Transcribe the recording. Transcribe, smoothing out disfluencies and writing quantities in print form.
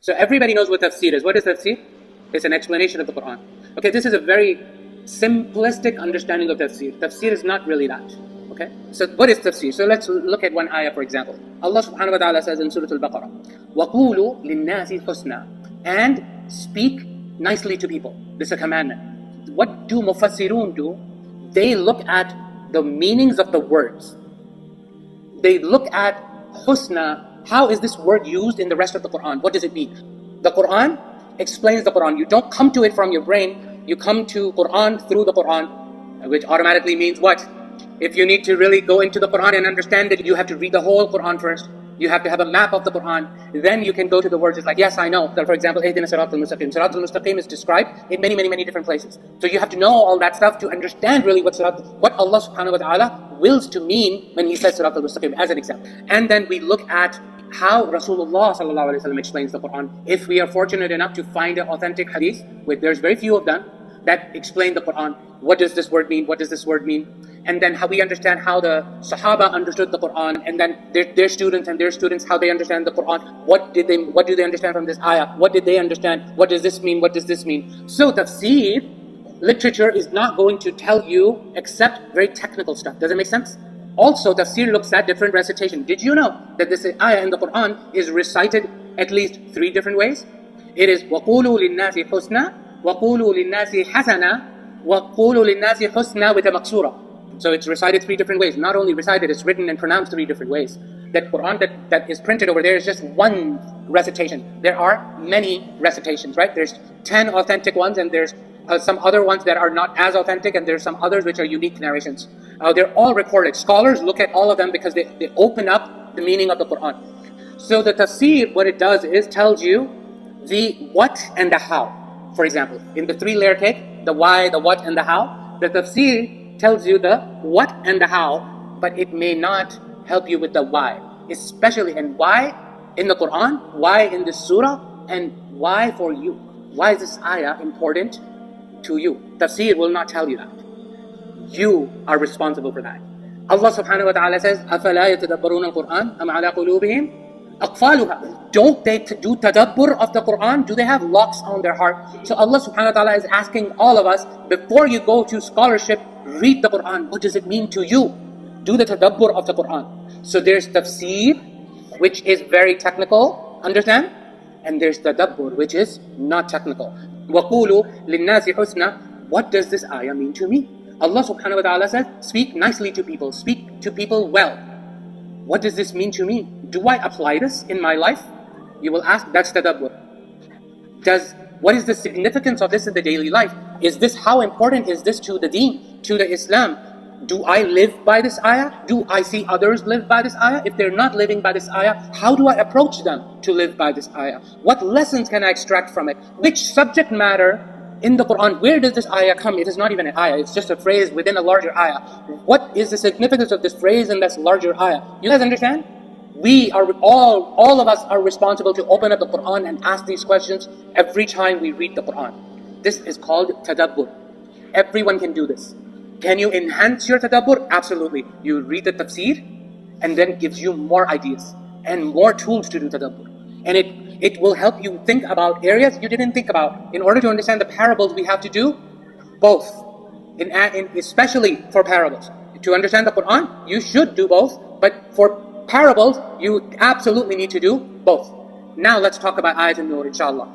So everybody knows what tafsir is. What is tafsir? It's an explanation of the Quran. Okay, this is a very simplistic understanding of tafsir. Tafsir is not really that. Okay, so what is tafsir? So let's look at one ayah, for example. Allah subhanahu wa ta'ala says in Surah Al-Baqarah, وَقُولُوا لِلنَّاسِ حُسْنًا, and speak nicely to people. This is a commandment. What do mufassirun do? They look at the meanings of the words. They look at husna. How is this word used in the rest of the Quran? What does it mean? The Quran explains the Quran. You don't come to it from your brain. You come to Quran through the Quran, which automatically means what? If you need to really go into the Quran and understand it, you have to read the whole Quran first. You have to have a map of the Quran. Then you can go to the words. It's like, yes, I know that, for example, Ihdina Sirat al-Mustaqim. Sirat al-Mustaqim is described in many, many, many different places. So you have to know all that stuff to understand really what Allah subhanahu wa ta'ala wills to mean when He says Sirat al-Mustaqim, as an example. And then we look at how Rasulullah sallallahu alaihi wasallam explains the Quran. If we are fortunate enough to find an authentic hadith, which there's very few of them, that explain the Quran. What does this word mean? What does this word mean? And then how we understand how the Sahaba understood the Quran, and then their students and their students, how they understand the Quran. What do they understand from this ayah? What did they understand? What does this mean? What does this mean? So tafsir literature is not going to tell you except very technical stuff. Does it make sense? Also, tafsir looks at different recitation. Did you know that this ayah in the Quran is recited at least 3 different ways? It is وَقُولُوا لِلنَّاسِ حُسْنًا, وَقُولُوا لِلنَّاسِ حَسَنًا, وَقُولُوا لِلنَّاسِ حُسْنًا with a maksura. So it's recited 3 different ways. Not only recited, it's written and pronounced 3 different ways. That Quran that is printed over there is just one recitation. There are many recitations, right? There's 10 authentic ones, and there's some other ones that are not as authentic, and there's some others which are unique narrations. They're all recorded. Scholars look at all of them because they open up the meaning of the Quran. So the tafsir, what it does is tells you the what and the how. For example, in the 3-layer cake, the why, the what, and the how, the tafsir tells you the what and the how, but it may not help you with the why. Especially, and why in the Quran, why in this surah, and why for you. Why is this ayah important to you? Tafsir will not tell you that. You are responsible for that. Allah subhanahu wa ta'ala says, أَفَلَا يَتَدَبَّرُونَ الْقُرْآنَ أَمْ عَلَىٰ قُلُوبِهِمْ أَقْفَالُهَا. Don't they do tadabbur of the Quran? Do they have locks on their heart? So Allah subhanahu wa ta'ala is asking all of us, before you go to scholarship, read the Quran. What does it mean to you? Do the tadabbur of the Quran. So there's tafsir, which is very technical, understand? And there's tadabbur, which is not technical. وَقُولُوا لِلنَّاسِ حُسْنًا. What does this ayah mean to me? Allah subhanahu wa ta'ala says, speak nicely to people, speak to people well. What does this mean to me? Do I apply this in my life? You will ask, that's tadabbur. What is the significance of this in the daily life? Is this, how important is this to the deen, to the Islam? Do I live by this ayah? Do I see others live by this ayah? If they're not living by this ayah, how do I approach them to live by this ayah? What lessons can I extract from it? Which subject matter in the Quran, where does this ayah come? It is not even an ayah, it's just a phrase within a larger ayah. What is the significance of this phrase in this larger ayah? You guys understand? We are all of us are responsible to open up the Quran and ask these questions every time we read the Quran. This is called tadabbur. Everyone can do this. Can you enhance your tadabbur? Absolutely. You read the tafsir, and then gives you more ideas and more tools to do tadabbur. And it will help you think about areas you didn't think about. In order to understand the parables, we have to do both. Especially for parables. To understand the Quran, you should do both. But for parables, you absolutely need to do both. Now let's talk about ayat an-nur, inshallah.